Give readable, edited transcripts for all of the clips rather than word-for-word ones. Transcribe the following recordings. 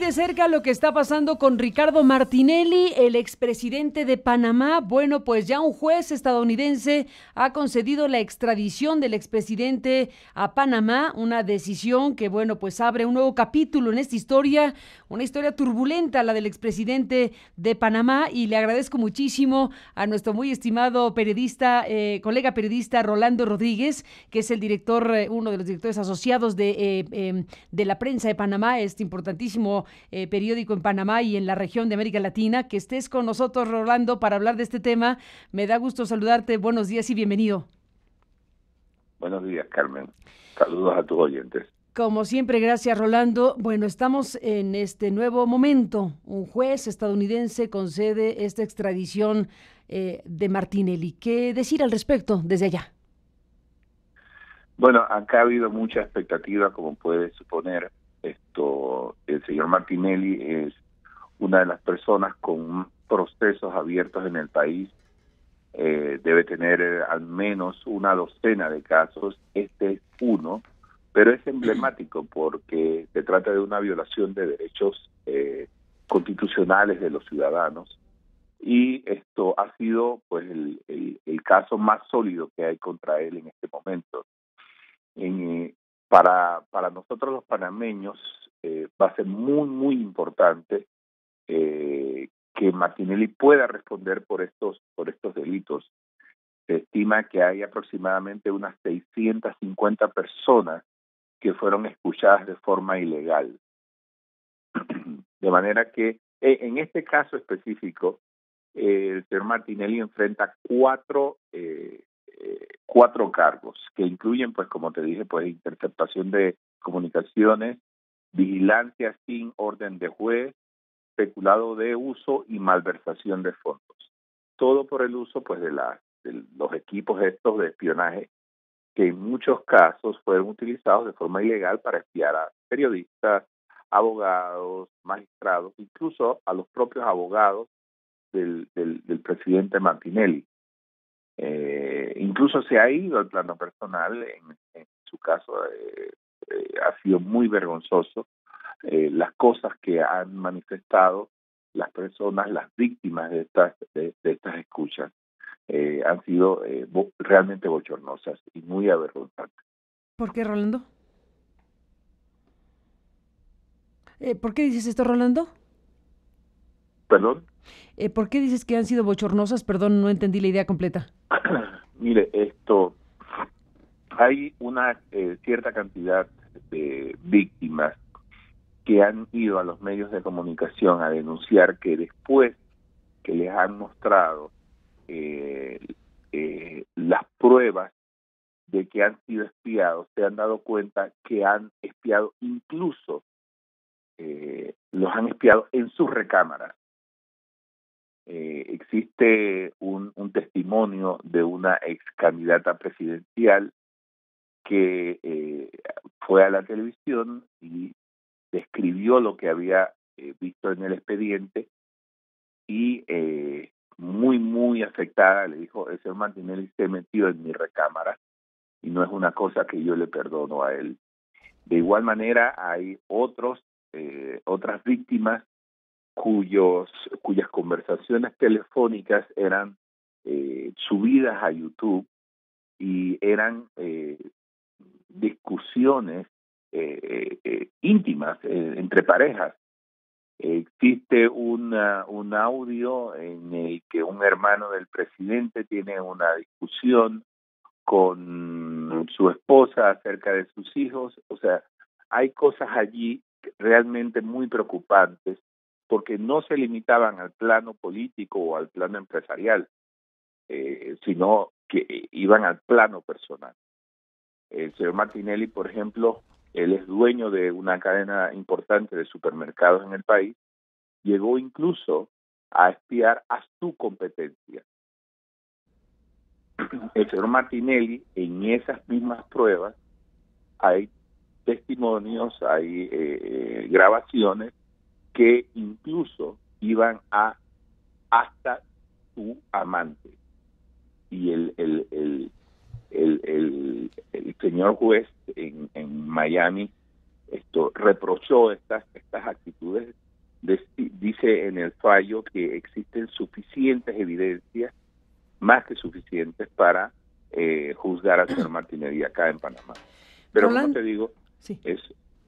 de cerca lo que está pasando con Ricardo Martinelli, el expresidente de Panamá. Bueno, pues ya un juez estadounidense ha concedido la extradición del expresidente a Panamá, una decisión que, bueno, pues abre un nuevo capítulo en esta historia, una historia turbulenta, la del expresidente de Panamá, y le agradezco muchísimo a nuestro muy estimado periodista, colega periodista Rolando Rodríguez, que es el director, uno de los directores asociados de la prensa de Panamá, este importantísimo periódico en Panamá y en la región de América Latina. Que estés con nosotros, Rolando, para hablar de este tema. Me da gusto saludarte. Buenos días y bienvenido. Buenos días, Carmen. Saludos a tus oyentes. Como siempre, gracias, Rolando. Bueno, estamos en este nuevo momento. Un juez estadounidense concede esta extradición de Martinelli. ¿Qué decir al respecto desde allá? Bueno, acá ha habido mucha expectativa, como puedes suponer. El señor Martinelli es una de las personas con procesos abiertos en el país. Debe tener al menos una docena de casos. Este es uno, pero es emblemático porque se trata de una violación de derechos constitucionales de los ciudadanos, y esto ha sido pues el caso más sólido que hay contra él en este momento. Para nosotros los panameños va a ser muy importante que Martinelli pueda responder por estos delitos. Se estima que hay aproximadamente unas 650 personas que fueron escuchadas de forma ilegal. De manera que en este caso específico, el señor Martinelli enfrenta cuatro cargos que incluyen, pues como te dije, pues interceptación de comunicaciones, vigilancia sin orden de juez, peculado de uso y malversación de fondos. Todo por el uso pues de los equipos estos de espionaje que en muchos casos fueron utilizados de forma ilegal para espiar a periodistas, abogados, magistrados, incluso a los propios abogados del presidente Martinelli. Incluso se ha ido al plano personal. En su caso ha sido muy vergonzoso las cosas que han manifestado las personas, las víctimas de estas escuchas. Han sido realmente bochornosas y muy avergonzantes. ¿Por qué, Rolando? ¿Por qué dices esto, Rolando? ¿Perdón? ¿Por qué dices que han sido bochornosas? Perdón, no entendí la idea completa. Mire, hay una cierta cantidad de víctimas que han ido a los medios de comunicación a denunciar que después que les han mostrado las pruebas de que han sido espiados, se han dado cuenta que han espiado, incluso los han espiado en sus recámaras. Existe un testimonio de una ex candidata presidencial que fue a la televisión y describió lo que había visto en el expediente, y muy afectada le dijo: el señor Martinelli se metió en mi recámara y no es una cosa que yo le perdono a él. De igual manera hay otras víctimas cuyas conversaciones telefónicas eran subidas a YouTube y eran discusiones íntimas entre parejas. Existe un audio en el que un hermano del presidente tiene una discusión con su esposa acerca de sus hijos. O sea, hay cosas allí realmente muy preocupantes, porque no se limitaban al plano político o al plano empresarial, sino que iban al plano personal. El señor Martinelli, por ejemplo, él es dueño de una cadena importante de supermercados en el país. Llegó incluso a espiar a su competencia. El señor Martinelli, en esas mismas pruebas, hay testimonios, hay grabaciones que incluso iban hasta su amante. Y el señor juez en Miami reprochó estas actitudes. Dice en el fallo que existen suficientes evidencias, más que suficientes, para juzgar al señor Martinelli acá en Panamá. Pero como te digo, sí, es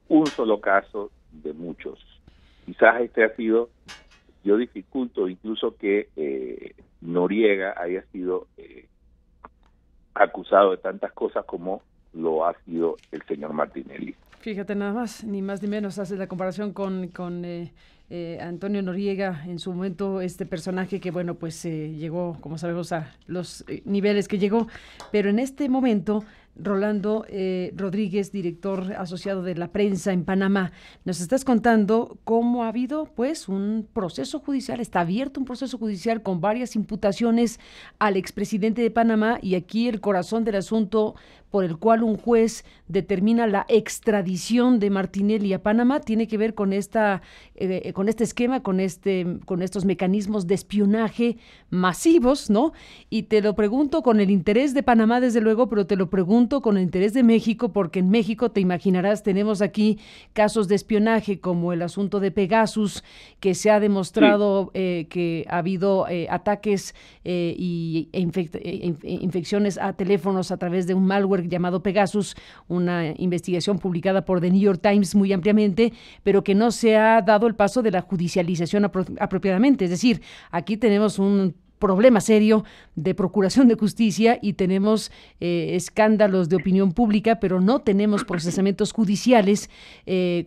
un solo caso de muchos. Quizás este ha sido, yo dificulto incluso que Noriega haya sido acusado de tantas cosas como lo ha sido el señor Martinelli. Fíjate nada más, ni más ni menos, haces la comparación con Antonio Noriega, en su momento este personaje que, bueno, pues llegó, como sabemos, a los niveles que llegó, pero en este momento Rolando Rodríguez, director asociado de la prensa en Panamá, nos estás contando cómo ha habido pues un proceso judicial, está abierto un proceso judicial con varias imputaciones al expresidente de Panamá, y aquí el corazón del asunto por el cual un juez determina la extradición de Martinelli a Panamá tiene que ver con este esquema, con estos mecanismos de espionaje masivos, ¿no? Y te lo pregunto con el interés de Panamá, desde luego, pero te lo pregunto con el interés de México, porque en México, te imaginarás, tenemos aquí casos de espionaje como el asunto de Pegasus, que se ha demostrado que ha habido ataques e infecciones a teléfonos a través de un malware llamado Pegasus, una investigación publicada por The New York Times muy ampliamente, pero que no se ha dado el paso de la judicialización apropiadamente. Es decir, aquí tenemos un problema serio de procuración de justicia y tenemos escándalos de opinión pública, pero no tenemos procesamientos judiciales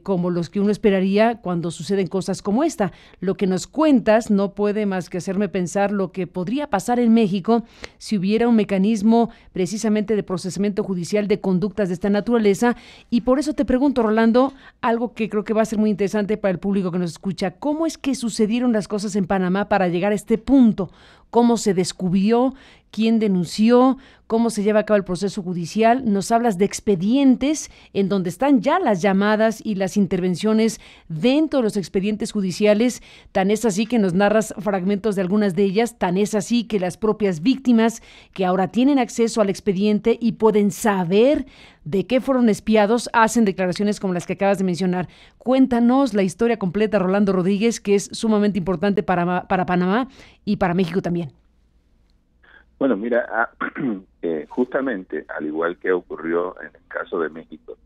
como los que uno esperaría cuando suceden cosas como esta. Lo que nos cuentas no puede más que hacerme pensar lo que podría pasar en México si hubiera un mecanismo precisamente de procesamiento judicial de conductas de esta naturaleza, y por eso te pregunto, Rolando, algo que creo que va a ser muy interesante para el público que nos escucha: ¿cómo es que sucedieron las cosas en Panamá para llegar a este punto? ¿Cómo se descubrió? ¿Quién denunció? ¿Cómo se lleva a cabo el proceso judicial? Nos hablas de expedientes en donde están ya las llamadas y las intervenciones dentro de los expedientes judiciales. Tan es así que nos narras fragmentos de algunas de ellas, tan es así que las propias víctimas que ahora tienen acceso al expediente y pueden saber de qué fueron espiados, hacen declaraciones como las que acabas de mencionar. Cuéntanos la historia completa, Rolando Rodríguez, que es sumamente importante para Panamá y para México también. Bueno, mira, justamente, al igual que ocurrió en el caso de México,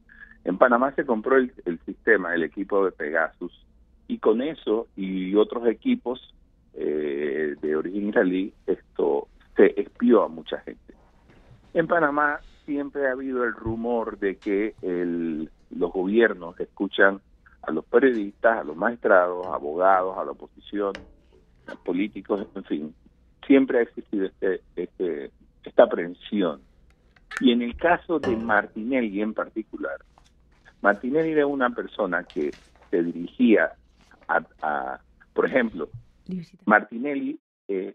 en Panamá se compró el sistema, el equipo de Pegasus, y con eso y otros equipos de origen israelí, se espió a mucha gente. En Panamá siempre ha habido el rumor de que los gobiernos escuchan a los periodistas, a los magistrados, abogados, a la oposición, a políticos, en fin. Siempre ha existido esta aprehensión. Y en el caso de Martinelli en particular, Martinelli era una persona que se dirigía por ejemplo, Martinelli,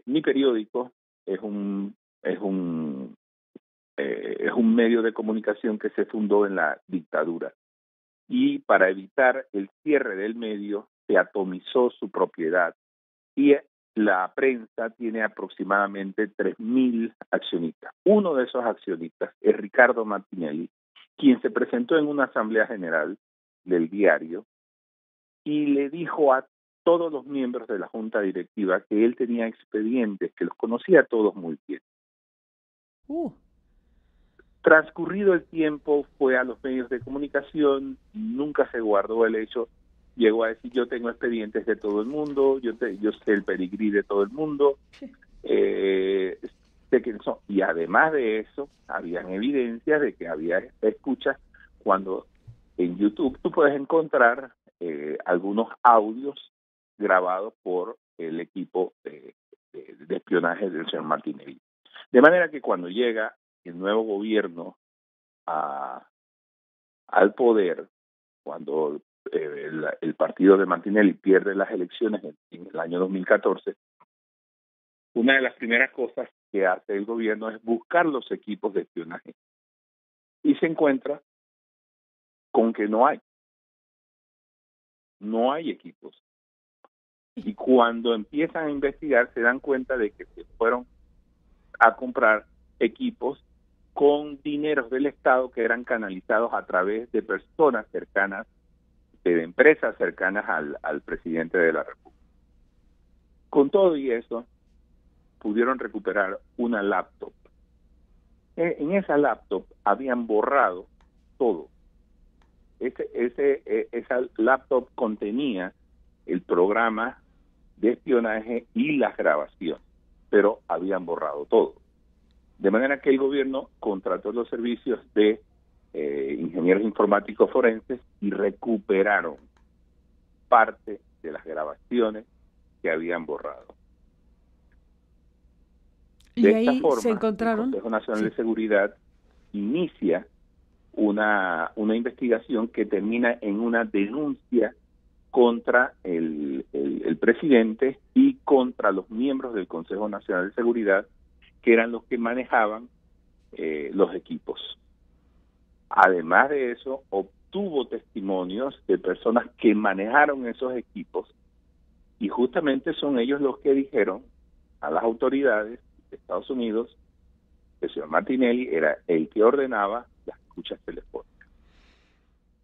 mi periódico es un medio de comunicación que se fundó en la dictadura, y para evitar el cierre del medio se atomizó su propiedad, y la prensa tiene aproximadamente 3.000 accionistas. Uno de esos accionistas es Ricardo Martinelli, quien se presentó en una asamblea general del diario y le dijo a todos los miembros de la junta directiva que él tenía expedientes, que los conocía a todos muy bien. Transcurrido el tiempo, fue a los medios de comunicación, nunca se guardó el hecho. Llegó a decir: yo tengo expedientes de todo el mundo, yo sé el pedigrí de todo el mundo, sé quiénes son. Y además de eso, habían evidencias de que había escuchas, cuando en YouTube tú puedes encontrar algunos audios grabados por el equipo de espionaje del señor Martinelli. De manera que cuando llega el nuevo gobierno al poder, cuando el partido de Martinelli pierde las elecciones en el año 2014, una de las primeras cosas que hace el gobierno es buscar los equipos de espionaje. Y se encuentra con que no hay equipos. Y cuando empiezan a investigar, se dan cuenta de que se fueron a comprar equipos con dineros del Estado que eran canalizados a través de personas cercanas de empresas cercanas al presidente de la República. Con todo y eso, pudieron recuperar una laptop. En esa laptop habían borrado todo. Esa laptop contenía el programa de espionaje y las grabaciones, pero habían borrado todo. De manera que el gobierno contrató los servicios de ingenieros informáticos forenses y recuperaron parte de las grabaciones que habían borrado. De esta forma, se encontraron. El Consejo Nacional de Seguridad inicia una investigación que termina en una denuncia contra el presidente y contra los miembros del Consejo Nacional de Seguridad, que eran los que manejaban los equipos. Además de eso, obtuvo testimonios de personas que manejaron esos equipos y justamente son ellos los que dijeron a las autoridades de Estados Unidos que el señor Martinelli era el que ordenaba las escuchas telefónicas.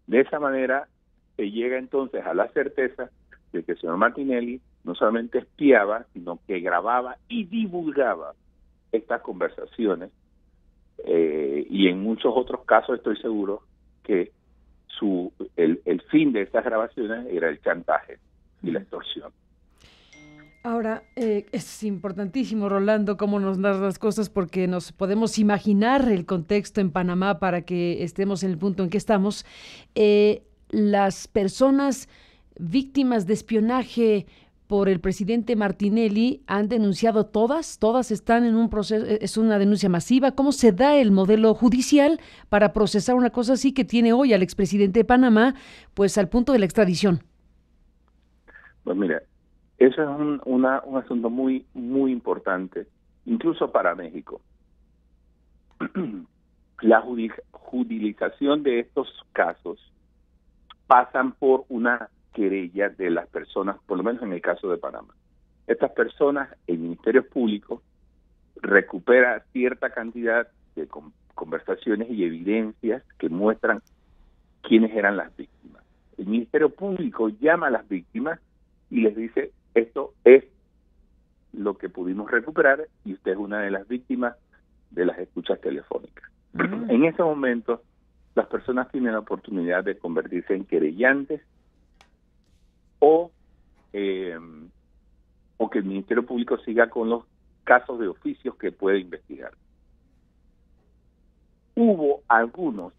De esa manera se llega entonces a la certeza de que el señor Martinelli no solamente espiaba, sino que grababa y divulgaba estas conversaciones, y en muchos otros casos estoy seguro que el fin de estas grabaciones era el chantaje y la extorsión. Ahora, es importantísimo, Rolando, cómo nos das las cosas, porque nos podemos imaginar el contexto en Panamá para que estemos en el punto en que estamos. Las personas víctimas de espionaje por el presidente Martinelli han denunciado todas están en un proceso, es una denuncia masiva. ¿Cómo se da el modelo judicial para procesar una cosa así que tiene hoy al expresidente de Panamá, pues al punto de la extradición? Pues mira, eso es un asunto muy, muy importante, incluso para México. La judicialización de estos casos pasan por una querella de las personas, por lo menos en el caso de Panamá. Estas personas, el Ministerio Público recupera cierta cantidad de conversaciones y evidencias que muestran quiénes eran las víctimas. El Ministerio Público llama a las víctimas y les dice: esto es lo que pudimos recuperar y usted es una de las víctimas de las escuchas telefónicas. En ese momento, las personas tienen la oportunidad de convertirse en querellantes o que el Ministerio Público siga con los casos de oficios que puede investigar. Hubo algunos,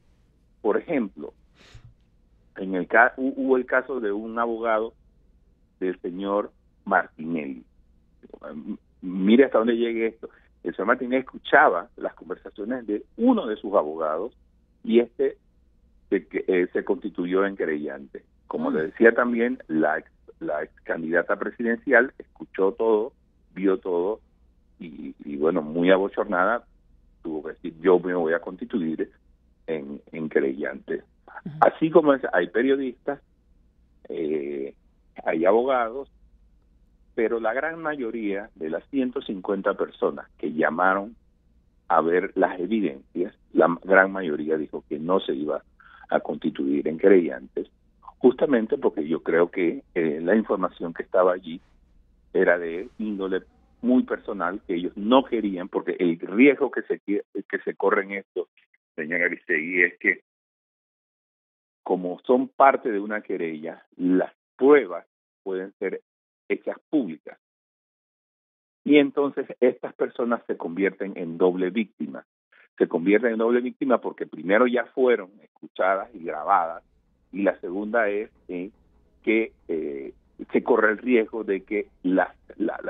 por ejemplo, hubo el caso de un abogado del señor Martinelli. Mire hasta dónde llegue esto. El señor Martinelli escuchaba las conversaciones de uno de sus abogados y se constituyó en querellante. Como le decía también, la ex candidata presidencial escuchó todo, vio todo y bueno, muy abochornada, tuvo que decir: yo me voy a constituir en querellante. Así como hay periodistas, hay abogados, pero la gran mayoría de las 150 personas que llamaron a ver las evidencias, la gran mayoría dijo que no se iba a constituir en querellantes, justamente porque yo creo que la información que estaba allí era de índole muy personal, que ellos no querían, porque el riesgo que se corre en esto, señor Aristegui, es que como son parte de una querella, las pruebas pueden ser hechas públicas. Y entonces estas personas se convierten en doble víctima. Se convierten en doble víctima porque primero ya fueron escuchadas y grabadas, y la segunda es que se corre el riesgo de que la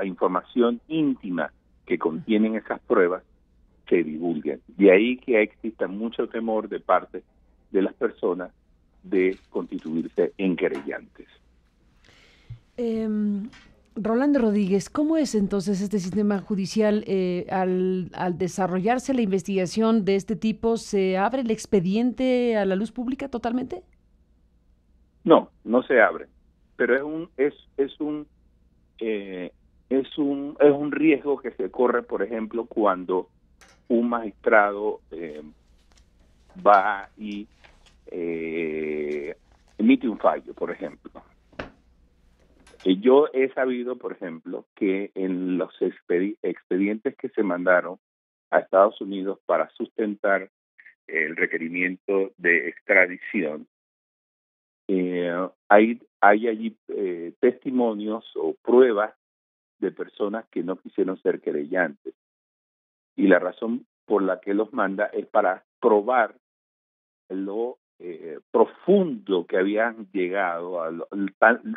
información íntima que contienen esas pruebas se divulguen. De ahí que exista mucho temor de parte de las personas de constituirse en querellantes. Rolando Rodríguez, ¿cómo es entonces este sistema judicial? Al desarrollarse la investigación de este tipo, ¿se abre el expediente a la luz pública totalmente? No se abre, pero es un riesgo que se corre, por ejemplo, cuando un magistrado va y emite un fallo, por ejemplo. Yo he sabido, por ejemplo, que en los expedientes que se mandaron a Estados Unidos para sustentar el requerimiento de extradición, hay allí testimonios o pruebas de personas que no quisieron ser querellantes. Y la razón por la que los manda es para probar lo profundo que habían llegado,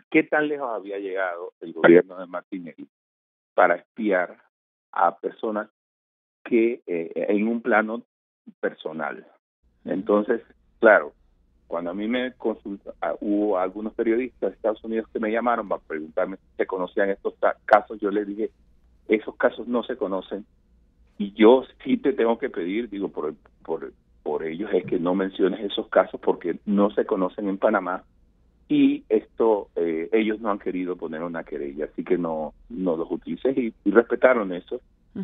qué tan lejos había llegado el gobierno de Martinelli para espiar a personas que en un plano personal. Entonces, claro, cuando a mí me hubo algunos periodistas de Estados Unidos que me llamaron para preguntarme si se conocían estos casos, yo les dije, esos casos no se conocen, y yo sí te tengo que pedir, digo, por ellos es que no menciones esos casos porque no se conocen en Panamá, y ellos no han querido poner una querella, así que no los utilices, y respetaron eso.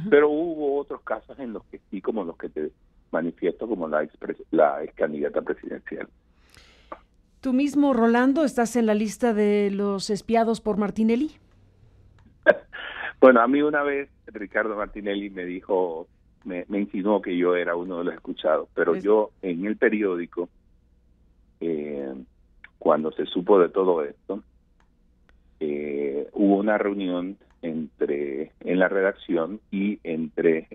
Pero hubo otros casos en los que sí, como los que te manifiesto, como la ex candidata presidencial. ¿Tú mismo, Rolando, estás en la lista de los espiados por Martinelli? Bueno, a mí una vez Ricardo Martinelli me dijo, me insinuó que yo era uno de los escuchados, pero yo en el periódico, cuando se supo de todo esto, hubo una reunión en la redacción y entre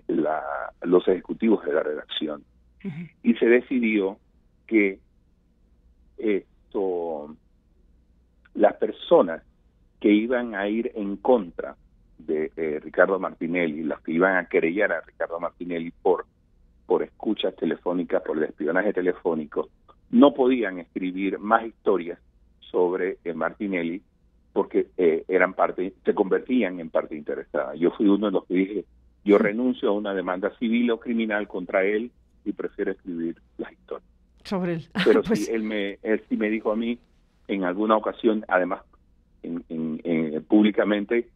los ejecutivos de la redacción, y se decidió que las personas que iban a ir en contra de Ricardo Martinelli, las que iban a querellar a Ricardo Martinelli por escuchas telefónicas, por el espionaje telefónico, no podían escribir más historias sobre Martinelli porque se convertían en parte interesada. Yo fui uno de los que dije, yo renuncio a una demanda civil o criminal contra él y prefiero escribir las historias. Sobre él. Pero Pues... sí, él sí me dijo a mí en alguna ocasión, además públicamente,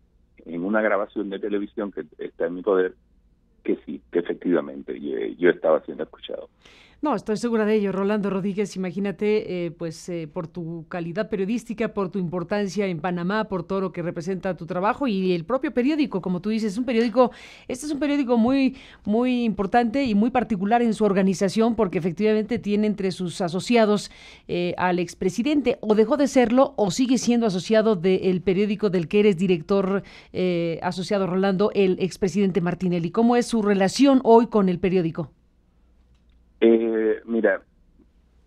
en una grabación de televisión que está en mi poder, que sí, que efectivamente yo estaba siendo escuchado. No, estoy segura de ello, Rolando Rodríguez. Imagínate, por tu calidad periodística, por tu importancia en Panamá, por todo lo que representa tu trabajo y el propio periódico, como tú dices, este es un periódico muy, muy importante y muy particular en su organización, porque efectivamente tiene entre sus asociados al expresidente, o dejó de serlo, o sigue siendo asociado del periódico del que eres director asociado, Rolando, el expresidente Martinelli. ¿Cómo es su relación hoy con el periódico? Mira,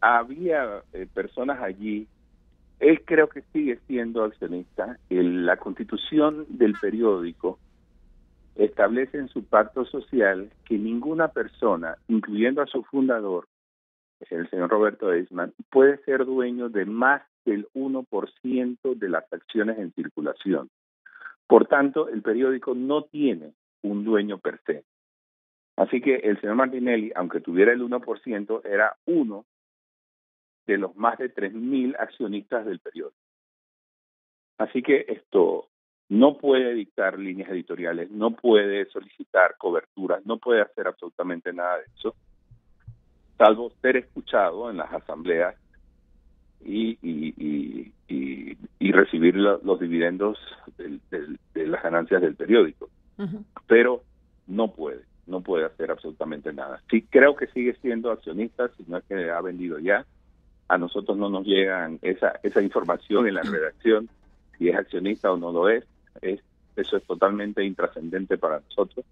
había personas allí. Él creo que sigue siendo accionista. La constitución del periódico establece en su pacto social que ninguna persona, incluyendo a su fundador, el señor Roberto Eisman, puede ser dueño de más del 1% de las acciones en circulación. Por tanto, el periódico no tiene un dueño per se. Así que el señor Martinelli, aunque tuviera el 1%, era uno de los más de 3.000 accionistas del periódico. Así que esto no puede dictar líneas editoriales, no puede solicitar coberturas, no puede hacer absolutamente nada de eso, salvo ser escuchado en las asambleas y recibir los dividendos de las ganancias del periódico. Pero no puede hacer absolutamente nada. Sí, creo que sigue siendo accionista, si no es que ha vendido ya. A nosotros no nos llegan esa información en la redacción, si es accionista o no lo es. Eso es totalmente intrascendente para nosotros.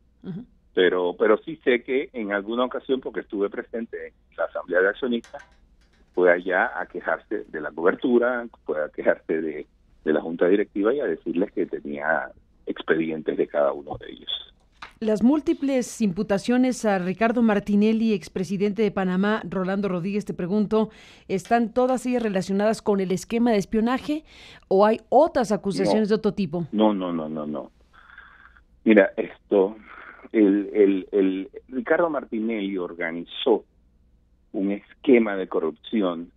Pero sí sé que en alguna ocasión, porque estuve presente en la asamblea de accionistas, fue allá a quejarse de la cobertura, fue a quejarse de la junta directiva y a decirles que tenía expedientes de cada uno de ellos. Las múltiples imputaciones a Ricardo Martinelli, expresidente de Panamá, Rolando Rodríguez, te pregunto, ¿están todas ellas relacionadas con el esquema de espionaje o hay otras acusaciones de otro tipo? No. Mira, el Ricardo Martinelli organizó un esquema de corrupción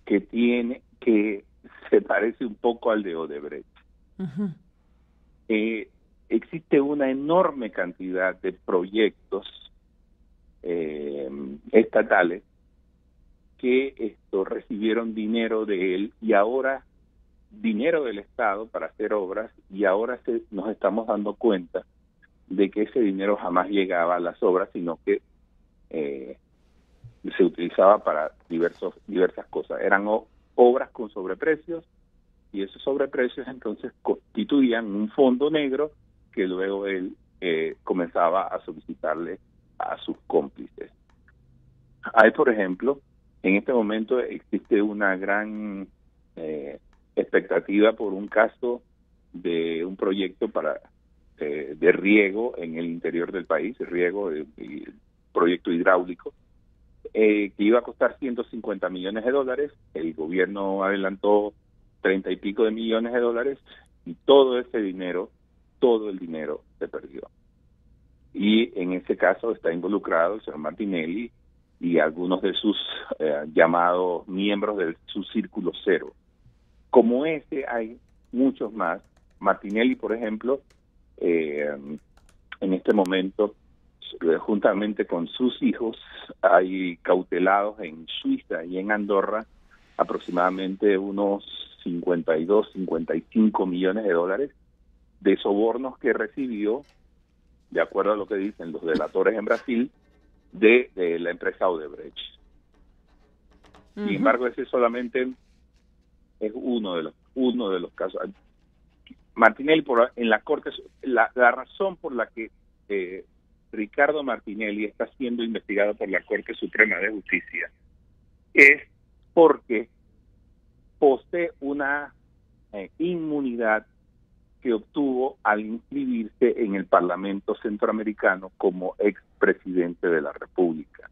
que se parece un poco al de Odebrecht. Existe una enorme cantidad de proyectos estatales que recibieron dinero de él y ahora dinero del Estado para hacer obras, y ahora nos estamos dando cuenta de que ese dinero jamás llegaba a las obras, sino que se utilizaba para diversas cosas. Eran obras con sobreprecios, y esos sobreprecios entonces constituían un fondo negro que luego él comenzaba a solicitarle a sus cómplices. Hay, por ejemplo, en este momento existe una gran expectativa por un caso de un proyecto de riego en el interior del país, proyecto hidráulico, que iba a costar $150 millones. El gobierno adelantó 30 y pico de millones de dólares, y todo el dinero se perdió. Y en ese caso está involucrado el señor Martinelli y algunos de sus llamados miembros de su círculo cero. Como ese hay muchos más. Martinelli, por ejemplo, en este momento, juntamente con sus hijos, hay cautelados en Suiza y en Andorra aproximadamente unos 55 millones de dólares de sobornos que recibió, de acuerdo a lo que dicen los delatores en Brasil, de la empresa Odebrecht. Sin embargo, ese solamente es uno de los casos. Martinelli, en la corte, la razón por la que Ricardo Martinelli está siendo investigado por la Corte Suprema de Justicia es porque posee una inmunidad que obtuvo al inscribirse en el Parlamento Centroamericano como expresidente de la República.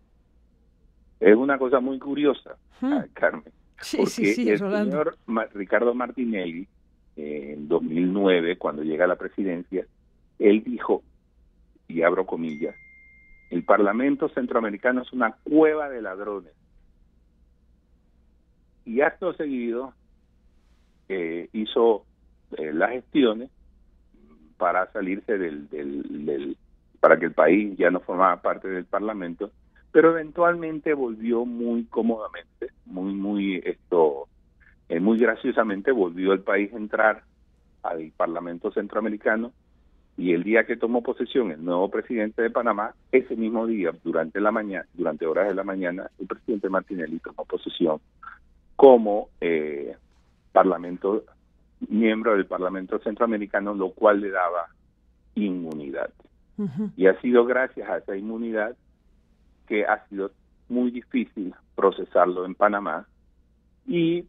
Es una cosa muy curiosa, Carmen, porque el señor Ricardo Martinelli, en 2009, cuando llega a la presidencia, él dijo, y abro comillas, el Parlamento Centroamericano es una cueva de ladrones. Y acto seguido hizo las gestiones para salirse para que el país ya no formaba parte del Parlamento, pero eventualmente volvió muy cómodamente, muy graciosamente volvió el país a entrar al Parlamento Centroamericano, y el día que tomó posesión el nuevo presidente de Panamá, ese mismo día, durante horas de la mañana, el presidente Martinelli tomó posesión como miembro del Parlamento Centroamericano, lo cual le daba inmunidad. Y ha sido gracias a esa inmunidad que ha sido muy difícil procesarlo en Panamá, y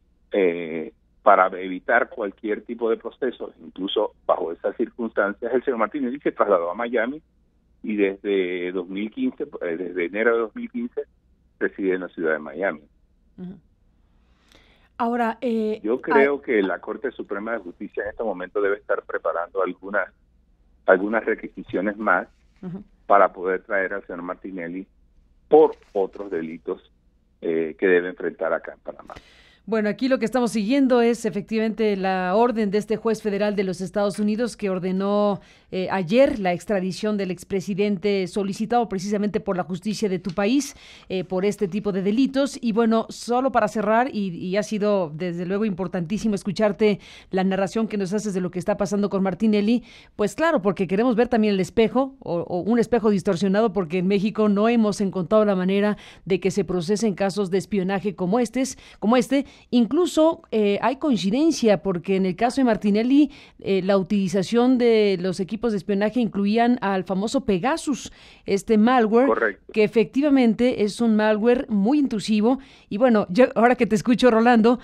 para evitar cualquier tipo de proceso, incluso bajo esas circunstancias, el señor Martinelli se trasladó a Miami, y desde enero de 2015, reside en la ciudad de Miami. Ahora, yo creo que la Corte Suprema de Justicia en este momento debe estar preparando algunas requisiciones más para poder traer al señor Martinelli por otros delitos que debe enfrentar acá en Panamá. Bueno, aquí lo que estamos siguiendo es efectivamente la orden de este juez federal de los Estados Unidos que ordenó ayer la extradición del expresidente solicitado precisamente por la justicia de tu país por este tipo de delitos. Y bueno, solo para cerrar, y ha sido desde luego importantísimo escucharte la narración que nos haces de lo que está pasando con Martinelli, pues claro, porque queremos ver también el espejo o un espejo distorsionado, porque en México no hemos encontrado la manera de que se procesen casos de espionaje como este. Incluso hay coincidencia, porque en el caso de Martinelli la utilización de los equipos de espionaje incluían al famoso Pegasus, este malware. Correcto. Que efectivamente es un malware muy intrusivo. Y bueno, yo ahora que te escucho, Rolando,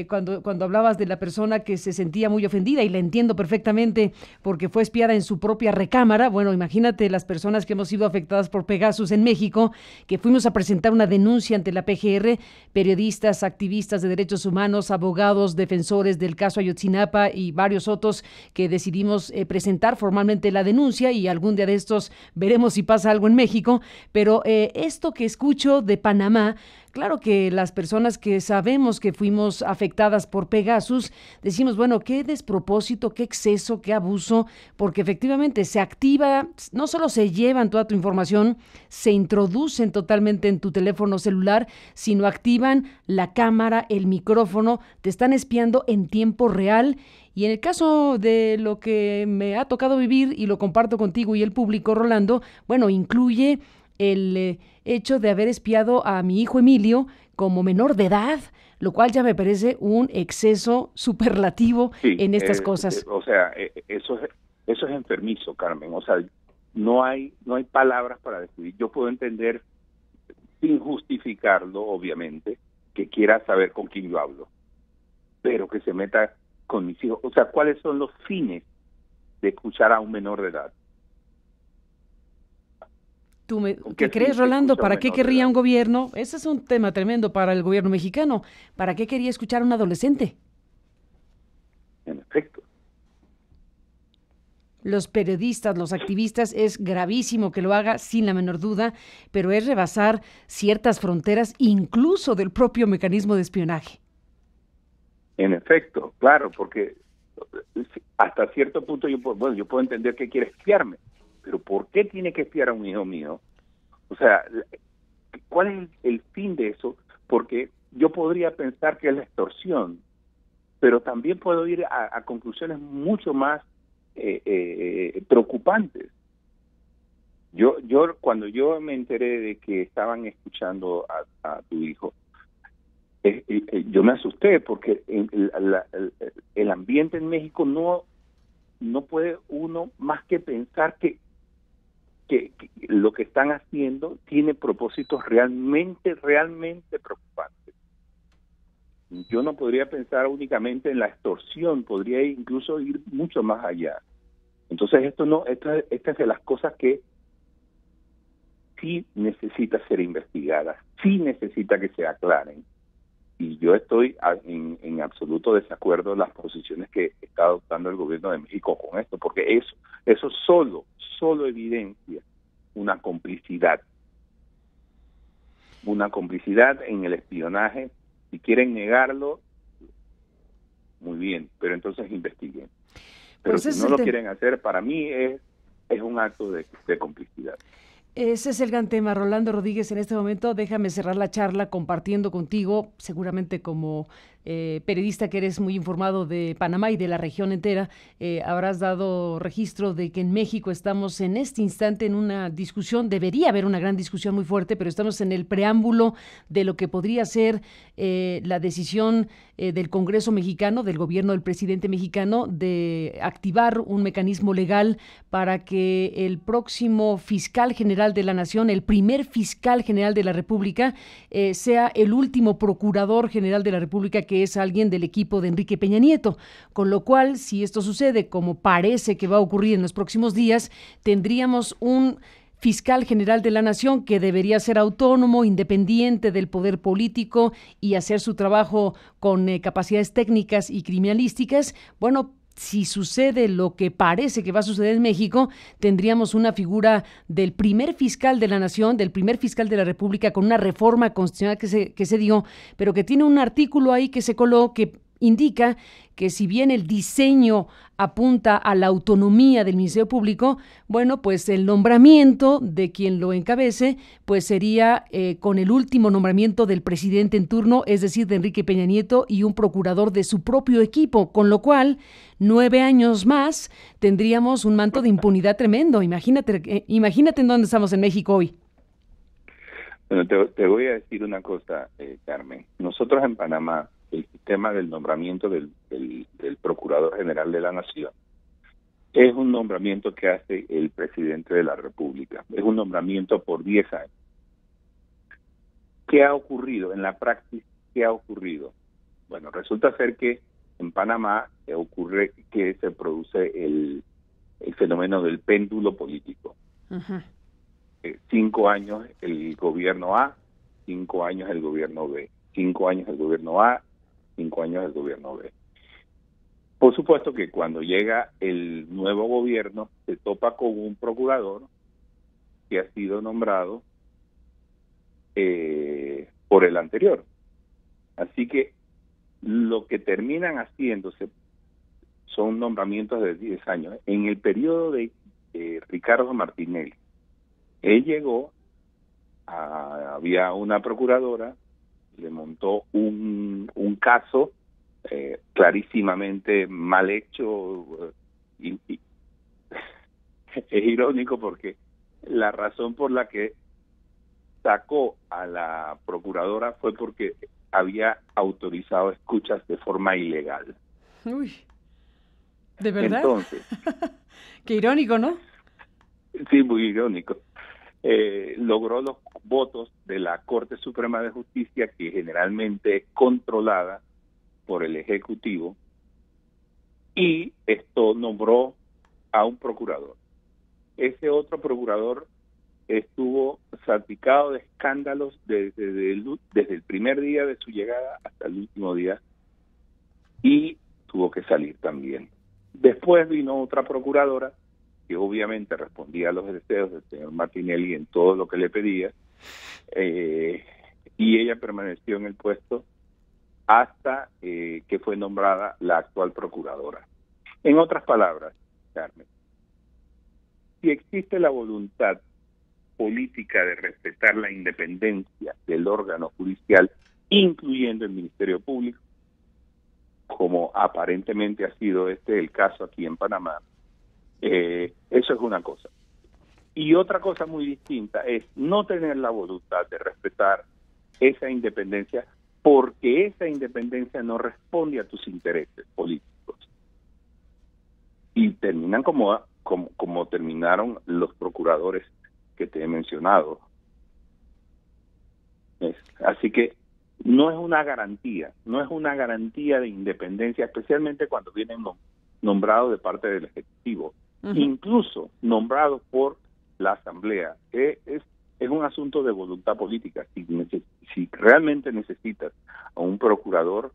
cuando hablabas de la persona que se sentía muy ofendida, y la entiendo perfectamente porque fue espiada en su propia recámara, bueno, imagínate las personas que hemos sido afectadas por Pegasus en México, que fuimos a presentar una denuncia ante la PGR, periodistas, activistas de derechos humanos, abogados, defensores del caso Ayotzinapa y varios otros, que decidimos presentar formalmente la denuncia, y algún día de estos veremos si pasa algo en México. Pero esto que escucho de Panamá, claro que las personas que sabemos que fuimos afectadas por Pegasus, decimos, bueno, qué despropósito, qué exceso, qué abuso, porque efectivamente se activa, no solo se llevan toda tu información, se introducen totalmente en tu teléfono celular, sino activan la cámara, el micrófono, te están espiando en tiempo real. Y en el caso de lo que me ha tocado vivir, y lo comparto contigo y el público, Rolando, bueno, incluye el hecho de haber espiado a mi hijo Emilio como menor de edad, lo cual ya me parece un exceso superlativo Sí, en estas cosas. o sea, eso es enfermizo, Carmen. O sea, no hay palabras para describir. Yo puedo entender, sin justificarlo, obviamente, que quiera saber con quién yo hablo, pero que se meta con mis hijos. O sea, ¿cuáles son los fines de escuchar a un menor de edad? ¿Qué crees, Rolando? ¿Para qué querría un gobierno? Ese es un tema tremendo para el gobierno mexicano. ¿Para qué quería escuchar a un adolescente? En efecto. Los periodistas, los activistas, es gravísimo que lo haga sin la menor duda, pero es rebasar ciertas fronteras, incluso del propio mecanismo de espionaje. En efecto, claro, porque hasta cierto punto yo puedo entender que quiere espiarme, pero ¿por qué tiene que espiar a un hijo mío? O sea, ¿cuál es el fin de eso? Porque yo podría pensar que es la extorsión, pero también puedo ir a conclusiones mucho más preocupantes. Cuando yo me enteré de que estaban escuchando a tu hijo, yo me asusté porque el ambiente en México no puede uno más que pensar que lo que están haciendo tiene propósitos realmente preocupantes. Yo no podría pensar únicamente en la extorsión, podría incluso ir mucho más allá. Entonces esta es de las cosas que sí necesita ser investigada, sí necesita que se aclaren. Y yo estoy en absoluto desacuerdo en las posiciones que está adoptando el gobierno de México con esto, porque eso solo evidencia una complicidad en el espionaje. Si quieren negarlo, muy bien, pero entonces investiguen. Pero si no lo quieren hacer, para mí es un acto de complicidad. Ese es el gran tema, Rolando Rodríguez. En este momento déjame cerrar la charla compartiendo contigo, seguramente como periodista que eres muy informado de Panamá y de la región entera, habrás dado registro de que en México estamos en este instante en una discusión, debería haber una gran discusión muy fuerte, pero estamos en el preámbulo de lo que podría ser la decisión del Congreso mexicano, del gobierno del presidente mexicano, de activar un mecanismo legal para que el próximo fiscal general de la Nación, el primer fiscal general de la República, sea el último procurador general de la República, que es alguien del equipo de Enrique Peña Nieto. Con lo cual, si esto sucede, como parece que va a ocurrir en los próximos días, tendríamos un fiscal general de la Nación que debería ser autónomo, independiente del poder político y hacer su trabajo con capacidades técnicas y criminalísticas. Bueno, si sucede lo que parece que va a suceder en México, tendríamos una figura del primer fiscal de la Nación, del primer fiscal de la República, con una reforma constitucional que se dio, pero que tiene un artículo ahí que se coló que indica que si bien el diseño apunta a la autonomía del Ministerio Público, bueno, pues el nombramiento de quien lo encabece, pues sería con el último nombramiento del presidente en turno, es decir, de Enrique Peña Nieto, y un procurador de su propio equipo, con lo cual 9 años más tendríamos un manto de impunidad tremendo. Imagínate en dónde estamos en México hoy. Bueno, te voy a decir una cosa, Carmen. Nosotros en Panamá, el sistema del nombramiento del Procurador General de la Nación es un nombramiento que hace el presidente de la República. Es un nombramiento por 10 años. ¿Qué ha ocurrido? En la praxis, ¿qué ha ocurrido? Bueno, resulta ser que en Panamá ocurre que se produce el fenómeno del péndulo político. Uh-huh. 5 años el gobierno A, 5 años el gobierno B, 5 años el gobierno A, 5 años el gobierno B. Por supuesto que cuando llega el nuevo gobierno se topa con un procurador que ha sido nombrado por el anterior. Así que lo que terminan haciéndose son nombramientos de 10 años. En el periodo de Ricardo Martinelli, él llegó, había una procuradora, le montó un caso clarísimamente mal hecho, y es irónico porque la razón por la que sacó a la procuradora fue porque había autorizado escuchas de forma ilegal. Uy, ¿de verdad? Entonces, qué irónico, ¿no? Sí, muy irónico. Logró los votos de la Corte Suprema de Justicia, que generalmente es controlada por el Ejecutivo, y esto nombró a un procurador. Ese otro procurador estuvo salpicado de escándalos desde el primer día de su llegada hasta el último día, y tuvo que salir también. Después vino otra procuradora que obviamente respondía a los deseos del señor Martinelli en todo lo que le pedía, y ella permaneció en el puesto hasta que fue nombrada la actual procuradora. En otras palabras, Carmen, si existe la voluntad política de respetar la independencia del órgano judicial, incluyendo el Ministerio Público, como aparentemente ha sido el caso aquí en Panamá, eso es una cosa. Y otra cosa muy distinta es no tener la voluntad de respetar esa independencia, porque esa independencia no responde a tus intereses políticos. Y terminan como terminaron los procuradores que te he mencionado. Así que no es una garantía de independencia, especialmente cuando vienen nombrados de parte del Ejecutivo, incluso nombrados por la Asamblea. Es un asunto de voluntad política. Si realmente necesitas a un procurador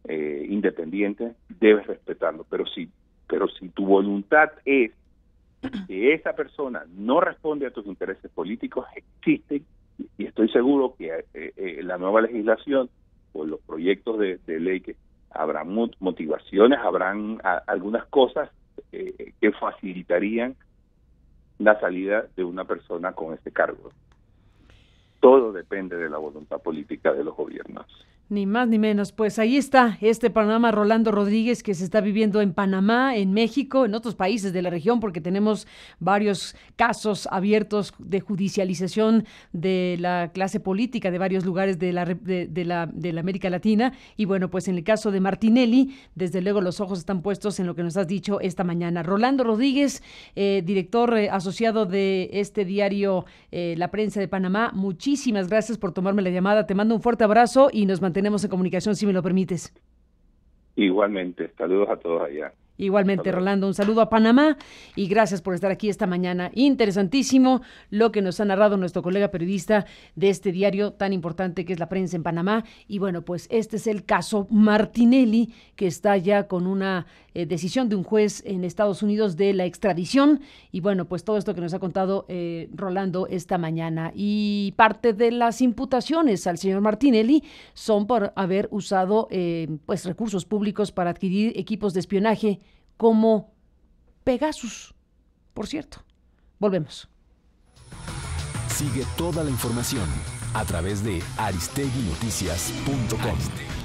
independiente, debes respetarlo. Pero si tu voluntad es que esa persona no responde a tus intereses políticos, existe, y estoy seguro que la nueva legislación o los proyectos de ley, que habrán motivaciones, habrán algunas cosas que facilitarían la salida de una persona con ese cargo. Todo depende de la voluntad política de los gobiernos. Ni más ni menos. Pues ahí está este panorama, Rolando Rodríguez, que se está viviendo en Panamá, en México, en otros países de la región, porque tenemos varios casos abiertos de judicialización de la clase política de varios lugares de la América Latina. Y bueno, pues en el caso de Martinelli, desde luego los ojos están puestos en lo que nos has dicho esta mañana. Rolando Rodríguez, director asociado de este diario La Prensa de Panamá, muchísimas gracias por tomarme la llamada. Te mando un fuerte abrazo y nos tenemos en comunicación, si me lo permites. Igualmente, saludos a todos allá. Igualmente, saludos. Rolando, un saludo a Panamá y gracias por estar aquí esta mañana. Interesantísimo lo que nos ha narrado nuestro colega periodista de este diario tan importante que es La Prensa en Panamá. Y bueno, pues este es el caso Martinelli, que está ya con una decisión de un juez en Estados Unidos de la extradición. Y bueno, pues todo esto que nos ha contado Rolando esta mañana. Y parte de las imputaciones al señor Martinelli son por haber usado pues recursos públicos para adquirir equipos de espionaje como Pegasus, por cierto. Volvemos. Sigue toda la información a través de aristeguinoticias.com.